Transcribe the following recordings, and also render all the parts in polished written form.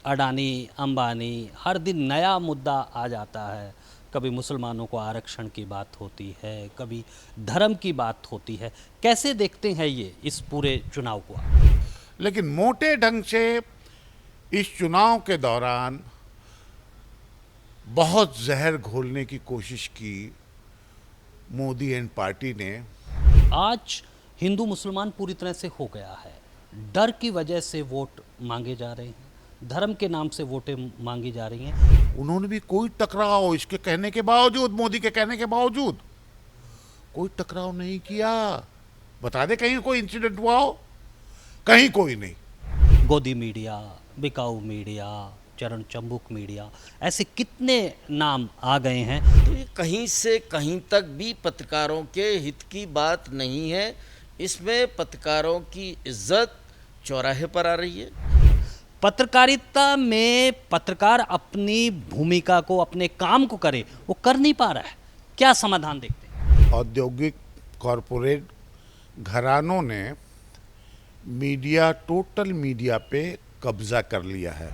अडानी, अंबानी, हर दिन नया मुद्दा आ जाता है। कभी मुसलमानों को आरक्षण की बात होती है, कभी धर्म की बात होती है। कैसे देखते हैं ये इस पूरे चुनाव को आप? लेकिन मोटे ढंग से इस चुनाव के दौरान बहुत जहर घोलने की कोशिश की मोदी एंड पार्टी ने। आज हिंदू मुसलमान पूरी तरह से हो गया है। डर की वजह से वोट मांगे जा रहे हैं, धर्म के नाम से वोटें मांगी जा रही हैं। उन्होंने भी कोई टकराव, इसके कहने के बावजूद, मोदी के कहने के बावजूद कोई टकराव नहीं किया। बता दे कहीं कोई इंसिडेंट हुआ हो? कहीं कोई नहीं। गोदी मीडिया, बिकाऊ मीडिया, चरण चंबुक मीडिया, ऐसे कितने नाम आ गए हैं। तो ये कहीं से कहीं तक भी पत्रकारों के हित की बात नहीं है। इसमें पत्रकारों की इज्जत चौराहे पर आ रही है। पत्रकारिता में पत्रकार अपनी भूमिका को, अपने काम को करे, वो कर नहीं पा रहा है। क्या समाधान देखते हैं? औद्योगिक कॉरपोरेट घरानों ने मीडिया, टोटल मीडिया पे कब्जा कर लिया है।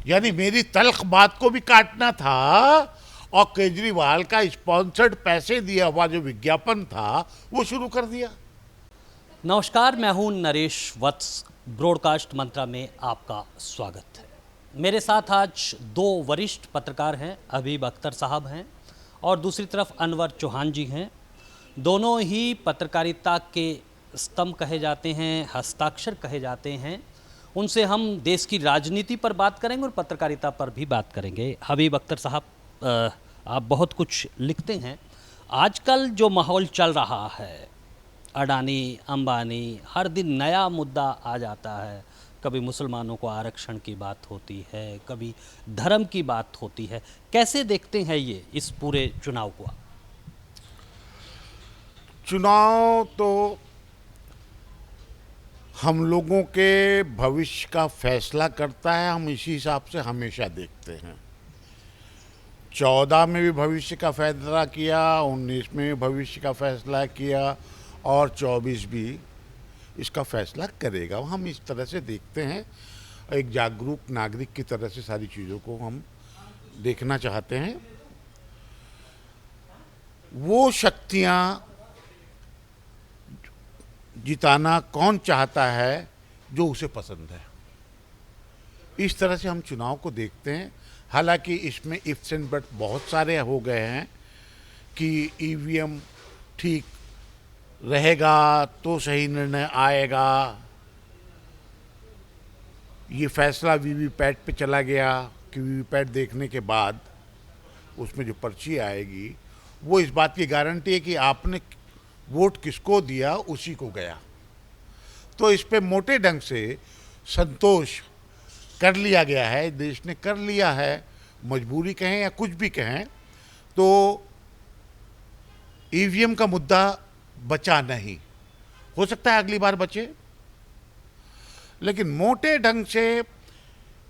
यानी मेरी तल्ख बात को भी काटना था और केजरीवाल का स्पॉन्सर्ड पैसे दिया हुआ जो विज्ञापन था वो शुरू कर दिया। नमस्कार, मैं हूं नरेश वत्स। ब्रॉडकास्ट मंत्रा में आपका स्वागत है। मेरे साथ आज दो वरिष्ठ पत्रकार हैं। हबीब अख्तर साहब हैं और दूसरी तरफ अनवर चौहान जी हैं। दोनों ही पत्रकारिता के स्तंभ कहे जाते हैं, हस्ताक्षर कहे जाते हैं। उनसे हम देश की राजनीति पर बात करेंगे और पत्रकारिता पर भी बात करेंगे। हबीब अख्तर साहब, आप बहुत कुछ लिखते हैं। आजकल जो माहौल चल रहा है, अडानी, अंबानी, हर दिन नया मुद्दा आ जाता है। कभी मुसलमानों को आरक्षण की बात होती है, कभी धर्म की बात होती है। कैसे देखते हैं ये इस पूरे चुनाव को आप? चुनाव तो हम लोगों के भविष्य का फैसला करता है। हम इसी हिसाब से हमेशा देखते हैं। 14 में भी भविष्य का फैसला किया, 19 में भी भविष्य का फैसला किया और 24 भी इसका फैसला करेगा। हम इस तरह से देखते हैं। एक जागरूक नागरिक की तरह से सारी चीज़ों को हम देखना चाहते हैं। वो शक्तियाँ जिताना कौन चाहता है जो उसे पसंद है। इस तरह से हम चुनाव को देखते हैं। हालांकि इसमें इफ्स एंड बट बहुत सारे हो गए हैं कि ईवीएम ठीक रहेगा तो सही निर्णय आएगा। ये फैसला वीवीपैट पे चला गया कि वीवीपैट देखने के बाद उसमें जो पर्ची आएगी वो इस बात की गारंटी है कि आपने वोट किसको दिया उसी को गया। तो इस पे मोटे ढंग से संतोष कर लिया गया है, देश ने कर लिया है। मजबूरी कहें या कुछ भी कहें, तो ईवीएम का मुद्दा बचा नहीं। हो सकता है अगली बार बचे, लेकिन मोटे ढंग से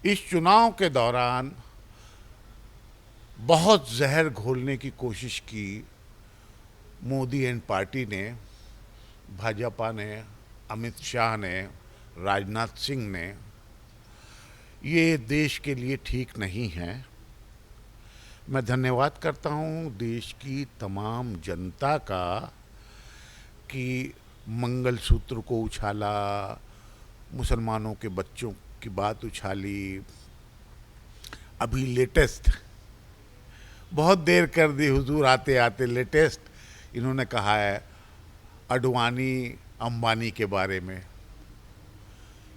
इस चुनाव के दौरान बहुत जहर घोलने की कोशिश की मोदी एंड पार्टी ने, भाजपा ने, अमित शाह ने, राजनाथ सिंह ने। ये देश के लिए ठीक नहीं है। मैं धन्यवाद करता हूँ देश की तमाम जनता का कि मंगलसूत्र को उछाला, मुसलमानों के बच्चों की बात उछाली। अभी लेटेस्ट, बहुत देर कर दी हुजूर आते आते, लेटेस्ट इन्होंने कहा है अडवाणी अंबानी के बारे में।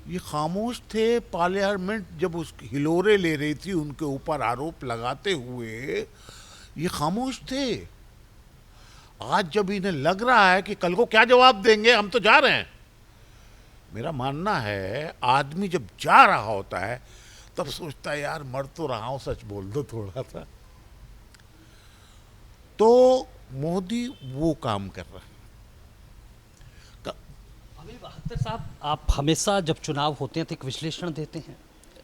ये खामोश थे पार्लियामेंट जब उस हिलोरे ले रही थी उनके ऊपर आरोप लगाते हुए, ये खामोश थे। आज जब इन्हें लग रहा है कि कल को क्या जवाब देंगे, हम तो जा रहे हैं। मेरा मानना है आदमी जब जा रहा होता है तब सोचता है यार मर तो रहा हूं, सच बोल दो थोड़ा सा। तो मोदी वो काम कर रहा है। हबीब अख्तर साहब, आप हमेशा जब चुनाव होते हैं तो एक विश्लेषण देते हैं।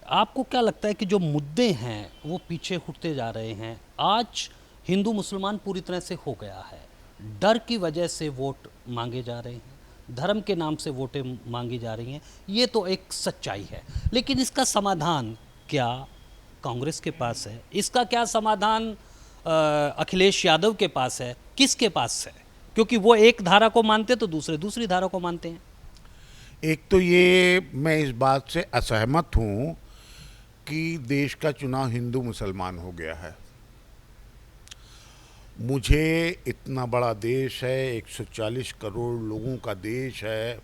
आपको क्या लगता है कि जो मुद्दे हैं वो पीछे हटते जा रहे हैं? आज हिंदू मुसलमान पूरी तरह से हो गया है। डर की वजह से वोट मांगे जा रहे हैं, धर्म के नाम से वोटें मांगी जा रही हैं। ये तो एक सच्चाई है, लेकिन इसका समाधान क्या कांग्रेस के पास है? इसका क्या समाधान अखिलेश यादव के पास है? किसके पास है? क्योंकि वो एक धारा को मानते तो दूसरे दूसरी धारा को मानते हैं। एक तो ये मैं इस बात से असहमत हूँ कि देश का चुनाव हिंदू मुसलमान हो गया है। मुझे इतना बड़ा देश है, 140 करोड़ लोगों का देश है,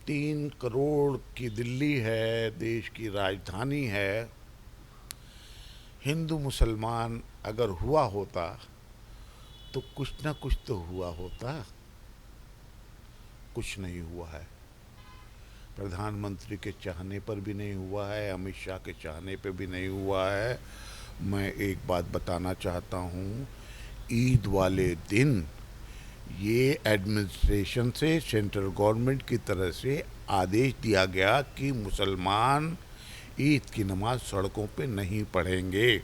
3 करोड़ की दिल्ली है, देश की राजधानी है। हिंदू मुसलमान अगर हुआ होता तो कुछ ना कुछ तो हुआ होता, कुछ नहीं हुआ है। प्रधानमंत्री के चाहने पर भी नहीं हुआ है, अमित शाह के चाहने पर भी नहीं हुआ है। मैं एक बात बताना चाहता हूँ, ईद वाले दिन ये एडमिनिस्ट्रेशन से, सेंट्रल गवर्नमेंट की तरफ से आदेश दिया गया कि मुसलमान ईद की नमाज सड़कों पे नहीं पढ़ेंगे,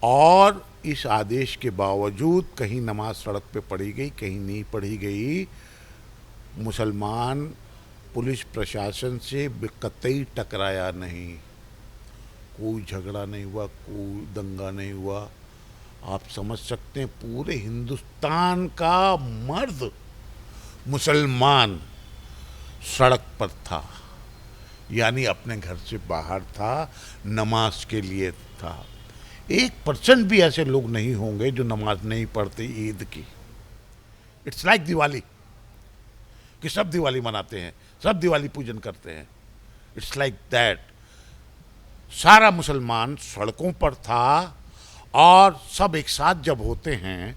और इस आदेश के बावजूद कहीं नमाज सड़क पे पढ़ी गई, कहीं नहीं पढ़ी गई। मुसलमान पुलिस प्रशासन से कतई टकराया नहीं, कोई झगड़ा नहीं हुआ, कोई दंगा नहीं हुआ। आप समझ सकते हैं, पूरे हिंदुस्तान का मर्द मुसलमान सड़क पर था, यानी अपने घर से बाहर था, नमाज के लिए था। 1% भी ऐसे लोग नहीं होंगे जो नमाज नहीं पढ़ते ईद की। इट्स लाइक दिवाली, कि सब दिवाली मनाते हैं, सब दिवाली पूजन करते हैं। It's like that. सारा मुसलमान सड़कों पर था, और सब एक साथ जब होते हैं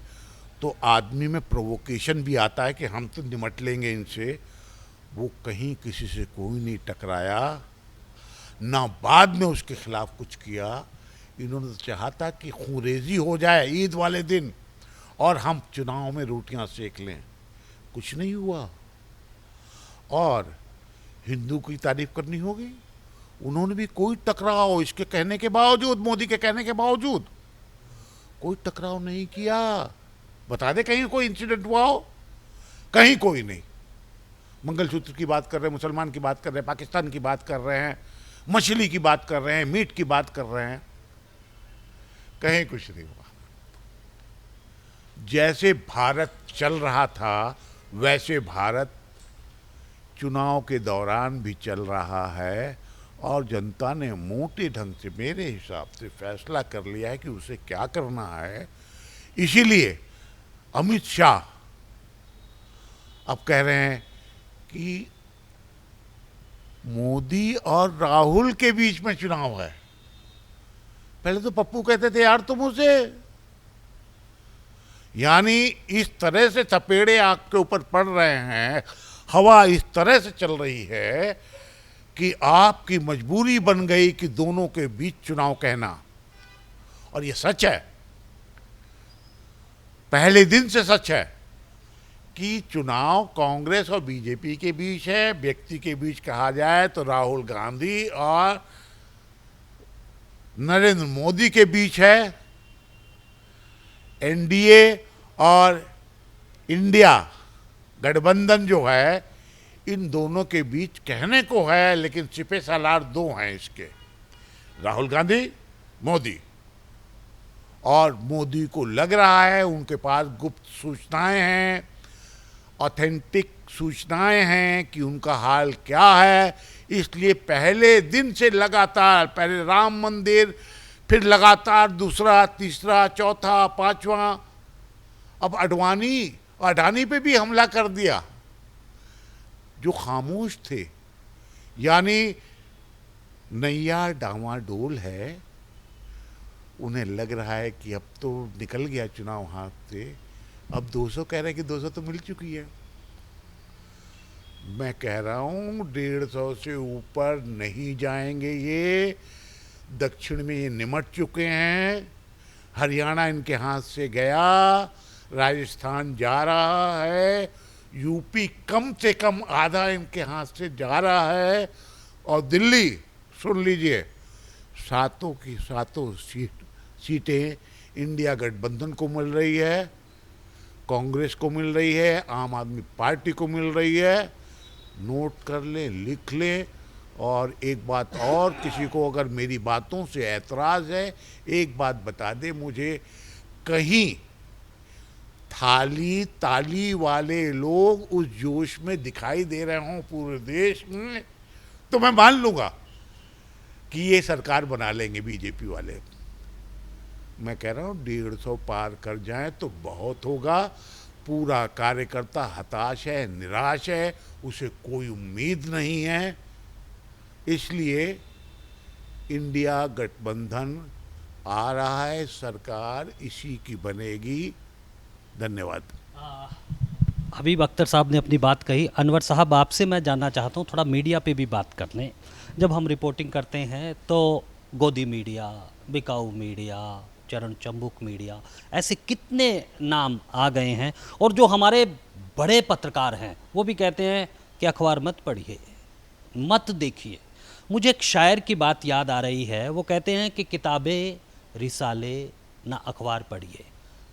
तो आदमी में प्रोवोकेशन भी आता है कि हम तो निमट लेंगे इनसे। वो कहीं किसी से कोई नहीं टकराया, ना बाद में उसके खिलाफ कुछ किया। इन्होंने तो चाहा था कि खूंरेजी हो जाए ईद वाले दिन और हम चुनाव में रोटियां सेक लें, कुछ नहीं हुआ। और हिंदू की तारीफ करनी होगी, उन्होंने भी कोई टकराव, इसके कहने के बावजूद, मोदी के कहने के बावजूद कोई टकराव नहीं किया। बता दे कहीं कोई इंसिडेंट हुआ हो? कहीं कोई नहीं। मंगलसूत्र की बात कर रहे हैं, मुसलमान की बात कर रहे हैं, पाकिस्तान की बात कर रहे हैं, मछली की बात कर रहे हैं, मीट की बात कर रहे हैं, कहीं कुछ नहीं हुआ। जैसे भारत चल रहा था वैसे भारत चुनाव के दौरान भी चल रहा है, और जनता ने मोटे ढंग से मेरे हिसाब से फैसला कर लिया है कि उसे क्या करना है। इसीलिए अमित शाह अब कह रहे हैं कि मोदी और राहुल के बीच में चुनाव है। पहले तो पप्पू कहते थे यार तुम उसे, यानी इस तरह से थपेड़े आग के ऊपर पड़ रहे हैं, हवा इस तरह से चल रही है कि आपकी मजबूरी बन गई कि दोनों के बीच चुनाव कहना। और ये सच है, पहले दिन से सच है कि चुनाव कांग्रेस और बीजेपी के बीच है। व्यक्ति के बीच कहा जाए तो राहुल गांधी और नरेंद्र मोदी के बीच है। एनडीए और इंडिया गठबंधन जो है, इन दोनों के बीच कहने को है, लेकिन सिपे सालार दो हैं इसके, राहुल गांधी, मोदी। और मोदी को लग रहा है उनके पास गुप्त सूचनाएं हैं, ऑथेंटिक सूचनाएं हैं कि उनका हाल क्या है। इसलिए पहले दिन से लगातार, पहले राम मंदिर, फिर लगातार दूसरा, तीसरा, चौथा, पांचवा, अब अडानी पे भी हमला कर दिया। जो खामोश थे, यानी नैया डावाडोल है, उन्हें लग रहा है कि अब तो निकल गया चुनाव हाथ से। अब 200 कह रहे हैं कि 200 तो मिल चुकी है। मैं कह रहा हूँ 150 से ऊपर नहीं जाएंगे ये। दक्षिण में ये निमट चुके हैं, हरियाणा इनके हाथ से गया, राजस्थान जा रहा है, यूपी कम से कम आधा इनके हाथ से जा रहा है, और दिल्ली सुन लीजिए, सातों की सातों सीटें इंडिया गठबंधन को मिल रही है, कांग्रेस को मिल रही है, आम आदमी पार्टी को मिल रही है। नोट कर ले, लिख ले, और एक बात और, किसी को अगर मेरी बातों से ऐतराज़ है, एक बात बता दे मुझे, कहीं थाली ताली वाले लोग उस जोश में दिखाई दे रहे हों पूरे देश में, तो मैं मान लूँगा कि ये सरकार बना लेंगे बीजेपी वाले। मैं कह रहा हूँ 150 पार कर जाएं तो बहुत होगा। पूरा कार्यकर्ता हताश है, निराश है, उसे कोई उम्मीद नहीं है। इसलिए इंडिया गठबंधन आ रहा है, सरकार इसी की बनेगी। धन्यवाद। हबीब अख्तर साहब ने अपनी बात कही। अनवर साहब, आपसे मैं जानना चाहता हूँ, थोड़ा मीडिया पे भी बात कर लें। जब हम रिपोर्टिंग करते हैं तो गोदी मीडिया, बिकाऊ मीडिया, चरण चंबुक मीडिया, ऐसे कितने नाम आ गए हैं, और जो हमारे बड़े पत्रकार हैं वो भी कहते हैं कि अखबार मत पढ़िए, मत देखिए। मुझे एक शायर की बात याद आ रही है, वो कहते हैं कि किताबें रिसाले ना अखबार पढ़िए,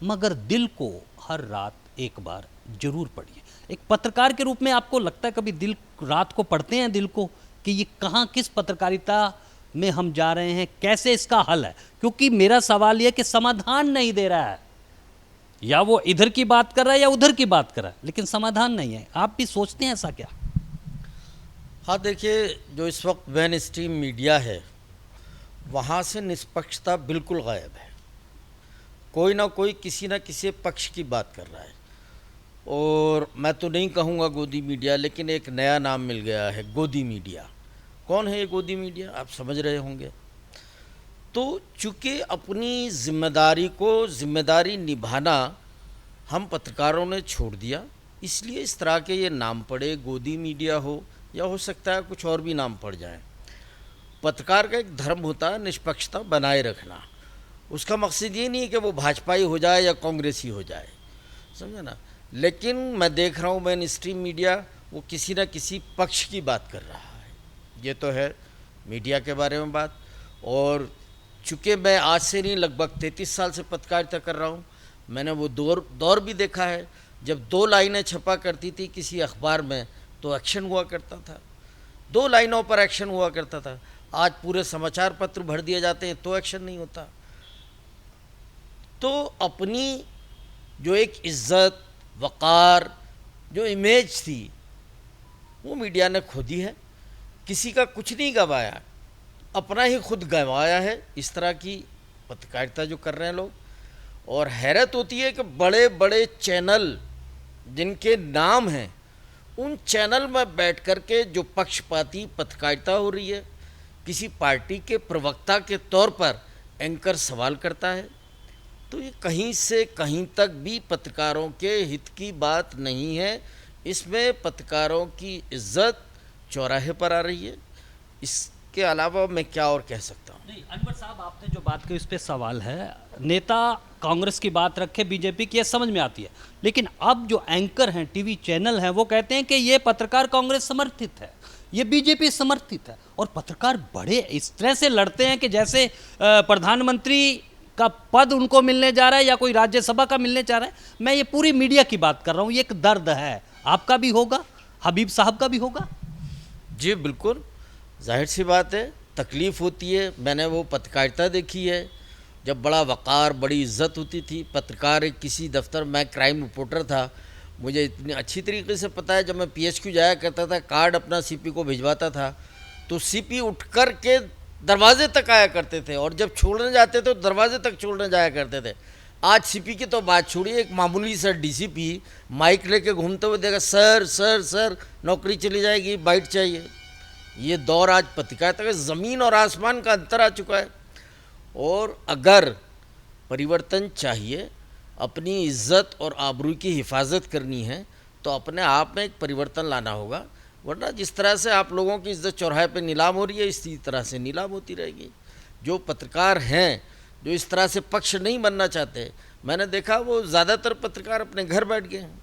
मगर दिल को हर रात एक बार जरूर पढ़िए। एक पत्रकार के रूप में आपको लगता है कभी दिल रात को पढ़ते हैं दिल को, कि ये कहाँ, किस पत्रकारिता में हम जा रहे हैं, कैसे इसका हल है? क्योंकि मेरा सवाल ये कि समाधान नहीं दे रहा है, या वो इधर की बात कर रहा है या उधर की बात कर रहा है, लेकिन समाधान नहीं है। आप भी सोचते हैं ऐसा क्या? हाँ, देखिए, जो इस वक्त मेन स्ट्रीम मीडिया है वहाँ से निष्पक्षता बिल्कुल गायब है। कोई ना कोई किसी ना किसी पक्ष की बात कर रहा है। और मैं तो नहीं कहूँगा गोदी मीडिया, लेकिन एक नया नाम मिल गया है, गोदी मीडिया। कौन है ये गोदी मीडिया, आप समझ रहे होंगे। तो चूँकि अपनी जिम्मेदारी निभाना हम पत्रकारों ने छोड़ दिया, इसलिए इस तरह के ये नाम पड़े, गोदी मीडिया हो या हो सकता है कुछ और भी नाम पड़ जाए। पत्रकार का एक धर्म होता है निष्पक्षता बनाए रखना। उसका मकसद ये नहीं है कि वो भाजपाई हो जाए या कांग्रेसी हो जाए, समझे ना। लेकिन मैं देख रहा हूँ मेन स्ट्रीम मीडिया वो किसी न किसी पक्ष की बात कर रहा है। ये तो है मीडिया के बारे में बात। और चूँकि मैं आज से नहीं, लगभग 33 साल से पत्रकारिता कर रहा हूँ, मैंने वो दौर भी देखा है जब 2 लाइनें छपा करती थी किसी अखबार में तो एक्शन हुआ करता था, 2 लाइनों पर एक्शन हुआ करता था। आज पूरे समाचार पत्र भर दिए जाते हैं तो एक्शन नहीं होता। तो अपनी जो एक इज्जत, वक़ार, जो इमेज थी वो मीडिया ने खो दी है। किसी का कुछ नहीं गंवाया, अपना ही खुद गंवाया है इस तरह की पत्रकारिता जो कर रहे हैं लोग। और हैरत होती है कि बड़े बड़े चैनल जिनके नाम हैं, उन चैनल में बैठ कर के जो पक्षपाती पत्रकारिता हो रही है, किसी पार्टी के प्रवक्ता के तौर पर एंकर सवाल करता है, तो ये कहीं से कहीं तक भी पत्रकारों के हित की बात नहीं है। इसमें पत्रकारों की इज्जत चौराहे पर आ रही है। इसके अलावा मैं क्या और कह सकता हूँ। नहीं, अनवर साहब, आपने जो बात कही उस पर सवाल है। नेता कांग्रेस की बात रखे, बीजेपी की, ये समझ में आती है, लेकिन अब जो एंकर हैं, टीवी चैनल हैं, वो कहते हैं कि ये पत्रकार कांग्रेस समर्थित है, ये बीजेपी समर्थित है। और पत्रकार बड़े इस तरह से लड़ते हैं कि जैसे प्रधानमंत्री का पद उनको मिलने जा रहा है या कोई राज्यसभा का मिलने जा रहा है। मैं ये पूरी मीडिया की बात कर रहा हूँ। ये एक दर्द है, आपका भी होगा, हबीब साहब का भी होगा। जी बिल्कुल, जाहिर सी बात है, तकलीफ़ होती है। मैंने वो पत्रकारिता देखी है जब बड़ा वक़ार, बड़ी इज्जत होती थी। पत्रकार एक किसी दफ्तर, मैं क्राइम रिपोर्टर था, मुझे इतनी अच्छी तरीके से पता है, जब मैं PHQ जाया करता था, कार्ड अपना CP को भिजवाता था, तो CP उठ कर के दरवाजे तक आया करते थे, और जब छोड़ने जाते थे तो दरवाजे तक छोड़ने जाया करते थे। आज CP की तो बात छोड़िए, एक मामूली सा DCP माइक लेके घूमते हुए देखा, सर सर सर नौकरी चली जाएगी, बाइट चाहिए। ये दौर आज पत्रकारिता का ज़मीन और आसमान का अंतर आ चुका है। और अगर परिवर्तन चाहिए, अपनी इज्जत और आबरू की हिफाजत करनी है, तो अपने आप में एक परिवर्तन लाना होगा। वरना जिस तरह से आप लोगों की इज्जत चौराहे पे नीलाम हो रही है, इसी तरह से नीलाम होती रहेगी। जो पत्रकार हैं, जो इस तरह से पक्ष नहीं बनना चाहते, मैंने देखा वो ज़्यादातर पत्रकार अपने घर बैठ गए हैं।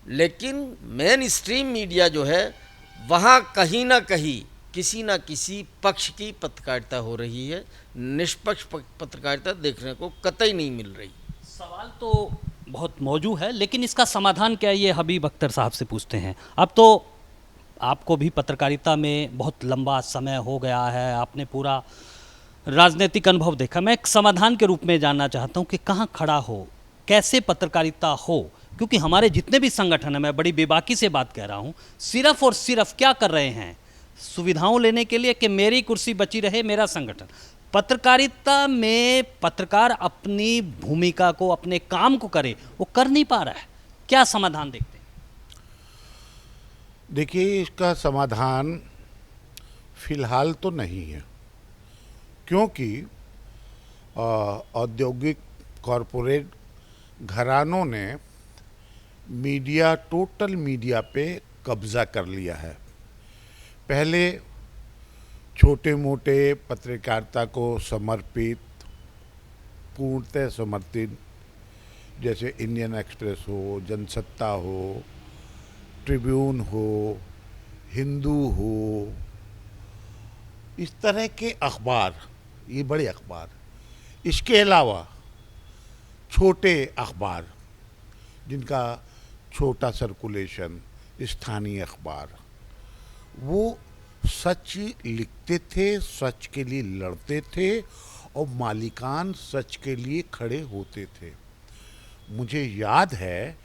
लेकिन मेन स्ट्रीम मीडिया जो है, वहाँ कहीं ना कहीं किसी ना किसी पक्ष की पत्रकारिता हो रही है। निष्पक्ष पत्रकारिता देखने को कतई नहीं मिल रही। सवाल तो बहुत मौजूद है, लेकिन इसका समाधान क्या है, ये हबीब अख्तर साहब से पूछते हैं। अब तो आपको भी पत्रकारिता में बहुत लंबा समय हो गया है, आपने पूरा राजनीतिक अनुभव देखा। मैं एक समाधान के रूप में जानना चाहता हूं कि कहां खड़ा हो, कैसे पत्रकारिता हो, क्योंकि हमारे जितने भी संगठन हैं, मैं बड़ी बेबाकी से बात कह रहा हूं, सिर्फ और सिर्फ क्या कर रहे हैं, सुविधाओं लेने के लिए कि मेरी कुर्सी बची रहे, मेरा संगठन। पत्रकारिता में पत्रकार अपनी भूमिका को, अपने काम को करे, वो कर नहीं पा रहा है। क्या समाधान देखते हैं? देखिए, इसका समाधान फिलहाल तो नहीं है, क्योंकि औद्योगिक कॉरपोरेट घरानों ने टोटल मीडिया पे कब्जा कर लिया है। पहले छोटे मोटे पत्रकारिता को समर्पित, पूर्णतः समर्पित, जैसे इंडियन एक्सप्रेस हो, जनसत्ता हो, ट्रिब्यून हो, हिंदू हो, इस तरह के अखबार, ये बड़े अखबार, इसके अलावा छोटे अखबार जिनका छोटा सर्कुलेशन, स्थानीय अखबार, वो सच लिखते थे, सच के लिए लड़ते थे और मालिकान सच के लिए खड़े होते थे। मुझे याद है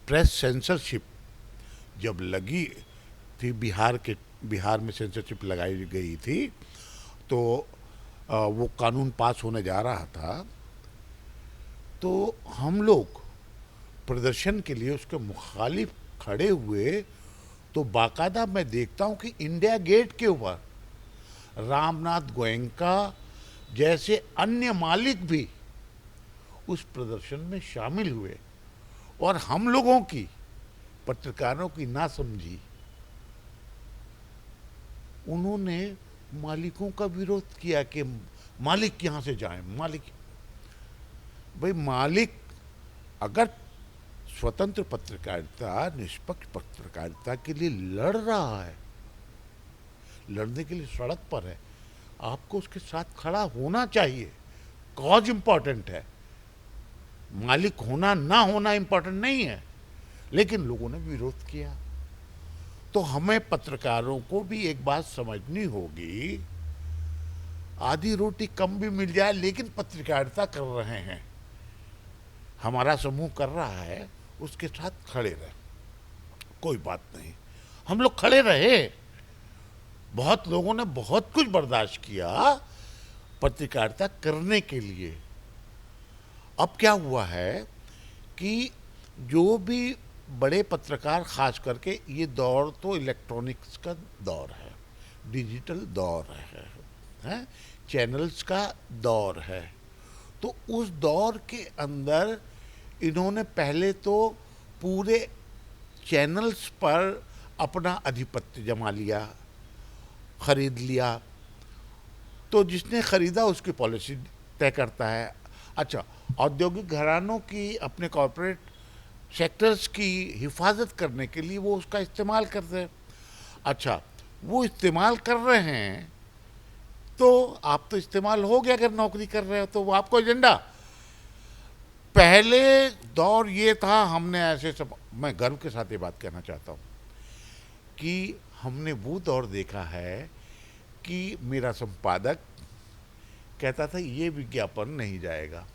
प्रेस सेंसरशिप जब लगी थी, बिहार में सेंसरशिप लगाई गई थी, तो वो कानून पास होने जा रहा था, तो हम लोग प्रदर्शन के लिए उसके मुखालिफ खड़े हुए, तो बाकायदा मैं देखता हूँ कि इंडिया गेट के ऊपर रामनाथ गोयनका जैसे अन्य मालिक भी उस प्रदर्शन में शामिल हुए, और हम लोगों की, पत्रकारों की नासमझी, उन्होंने मालिकों का विरोध किया कि मालिक यहाँ से जाएं। मालिक अगर स्वतंत्र पत्रकारिता, निष्पक्ष पत्रकारिता के लिए लड़ रहा है, लड़ने के लिए सड़क पर है, आपको उसके साथ खड़ा होना चाहिए। कॉज इंपॉर्टेंट है, मालिक होना ना होना इंपॉर्टेंट नहीं है। लेकिन लोगों ने विरोध किया, तो हमें पत्रकारों को भी एक बात समझनी होगी, आधी रोटी कम भी मिल जाए, लेकिन पत्रकारिता कर रहे हैं, हमारा समूह कर रहा है, उसके साथ खड़े रहे, कोई बात नहीं। हम लोग खड़े रहे, बहुत लोगों ने बहुत कुछ बर्दाश्त किया पत्रकारिता करने के लिए। अब क्या हुआ है कि जो भी बड़े पत्रकार, खास करके ये दौर तो इलेक्ट्रॉनिक्स का दौर है, डिजिटल दौर है, चैनल्स का दौर है, तो उस दौर के अंदर इन्होंने पहले तो पूरे चैनल्स पर अपना आधिपत्य जमा लिया, खरीद लिया। तो जिसने खरीदा उसकी पॉलिसी तय करता है। अच्छा, औद्योगिक घरानों की, अपने कॉरपोरेट सेक्टर्स की हिफाजत करने के लिए वो उसका इस्तेमाल करते हैं। अच्छा, वो इस्तेमाल कर रहे हैं, तो आप तो इस्तेमाल हो गया, अगर नौकरी कर रहे हो तो वो आपको एजेंडा। पहले दौर ये था, हमने ऐसे सब, मैं गर्व के साथ ये बात कहना चाहता हूँ कि हमने वो दौर देखा है कि मेरा संपादक कहता था ये विज्ञापन नहीं जाएगा,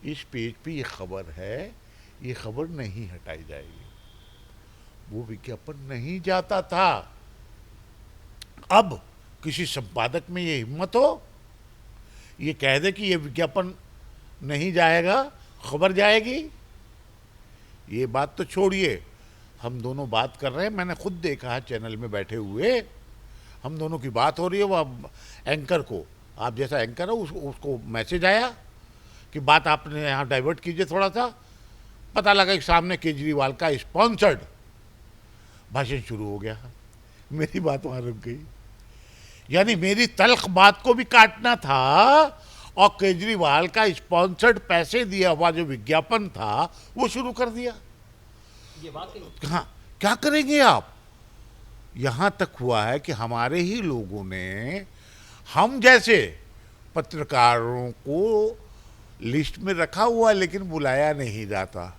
इस पेज पे ये खबर है, ये खबर नहीं हटाई जाएगी, वो विज्ञापन नहीं जाता था। अब किसी संपादक में ये हिम्मत हो, ये कह दे कि ये विज्ञापन नहीं जाएगा, खबर जाएगी, ये बात तो छोड़िए, हम दोनों बात कर रहे हैं, मैंने खुद देखा है चैनल में बैठे हुए, हम दोनों की बात हो रही है, वो एंकर को, आप जैसा एंकर हो, उसको मैसेज आया कि बात आपने यहाँ डाइवर्ट कीजिए थोड़ा सा, पता लगा कि सामने केजरीवाल का स्पॉन्सर्ड भाषण शुरू हो गया, मेरी बात वहाँ रुक गई। यानी मेरी तल्ख बात को भी काटना था, और केजरीवाल का स्पॉन्सर्ड पैसे दिया हुआ जो विज्ञापन था वो शुरू कर दिया। ये बात हाँ, क्या करेंगे आप? यहाँ तक हुआ है कि हमारे ही लोगों ने हम जैसे पत्रकारों को लिस्ट में रखा हुआ, लेकिन बुलाया नहीं जाता,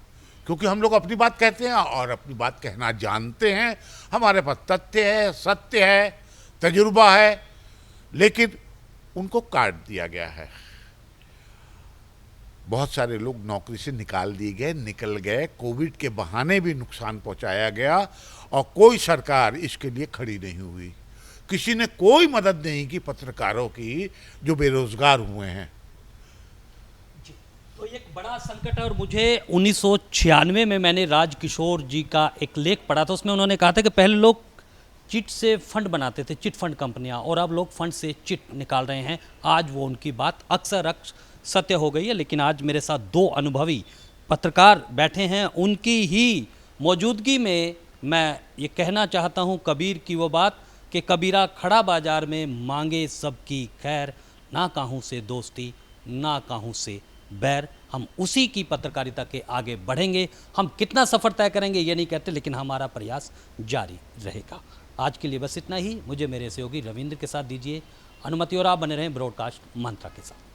क्योंकि हम लोग अपनी बात कहते हैं और अपनी बात कहना जानते हैं, हमारे पास तथ्य है, सत्य है, तजुर्बा है, लेकिन उनको काट दिया गया है। बहुत सारे लोग नौकरी से निकाल दिए गए, निकल गए, कोविड के बहाने भी नुकसान पहुंचाया गया और कोई सरकार इसके लिए खड़ी नहीं हुई। किसी ने कोई मदद नहीं की पत्रकारों की जो बेरोजगार हुए हैं। तो एक बड़ा संकट है। और मुझे 1996 में मैंने राजकिशोर जी का एक लेख पढ़ा था, उसमें उन्होंने कहा था कि पहले लोग चिट से फंड बनाते थे, चिट फंड कंपनियां, और अब लोग फंड से चिट निकाल रहे हैं। आज वो उनकी बात अक्सर सत्य हो गई है। लेकिन आज मेरे साथ दो अनुभवी पत्रकार बैठे हैं, उनकी ही मौजूदगी में मैं ये कहना चाहता हूँ कबीर की वो बात कि कबीरा खड़ा बाजार में मांगे सबकी खैर, ना काहूँ से दोस्ती ना काहूँ से बैर। हम उसी की पत्रकारिता के आगे बढ़ेंगे। हम कितना सफ़र तय करेंगे ये नहीं कहते, लेकिन हमारा प्रयास जारी रहेगा। आज के लिए बस इतना ही। मुझे मेरे सहयोगी रविंद्र के साथ दीजिए अनुमति और आप बने रहें ब्रॉडकास्ट मंत्रा के साथ।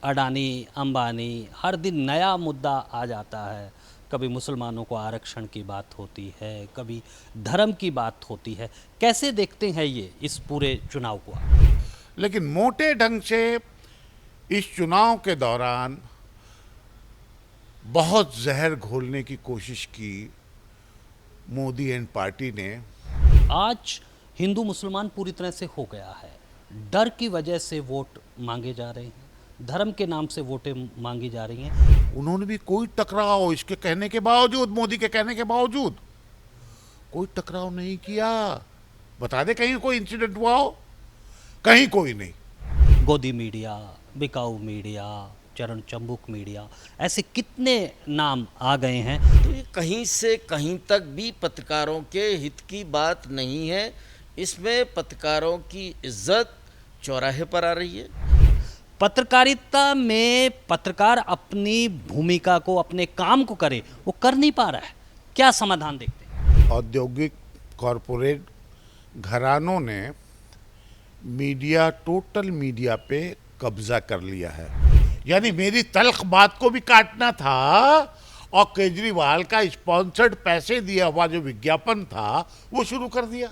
अडानी, अंबानी, हर दिन नया मुद्दा आ जाता है। कभी मुसलमानों को आरक्षण की बात होती है, कभी धर्म की बात होती है। कैसे देखते हैं ये इस पूरे चुनाव को? लेकिन मोटे ढंग से इस चुनाव के दौरान बहुत जहर घोलने की कोशिश की मोदी एंड पार्टी ने। आज हिंदू मुसलमान पूरी तरह से हो गया है। डर की वजह से वोट मांगे जा रहे हैं, धर्म के नाम से वोटें मांगी जा रही हैं। उन्होंने भी कोई टकराव, इसके कहने के बावजूद, मोदी के कहने के बावजूद कोई टकराव नहीं किया। बता दे कहीं कोई इंसिडेंट हुआ हो? कहीं कोई नहीं। गोदी मीडिया, बिकाऊ मीडिया, चरण चंबुक मीडिया, ऐसे कितने नाम आ गए हैं। तो ये कहीं से कहीं तक भी पत्रकारों के हित की बात नहीं है। इसमें पत्रकारों की इज्जत चौराहे पर आ रही है। पत्रकारिता में पत्रकार अपनी भूमिका को, अपने काम को करे, वो कर नहीं पा रहा है। क्या समाधान देखते हैं? औद्योगिक कॉरपोरेट घरानों ने मीडिया, टोटल मीडिया पे कब्जा कर लिया है। यानी मेरी तल्ख बात को भी काटना था और केजरीवाल का स्पॉन्सर्ड पैसे दिया हुआ जो विज्ञापन था वो शुरू कर दिया।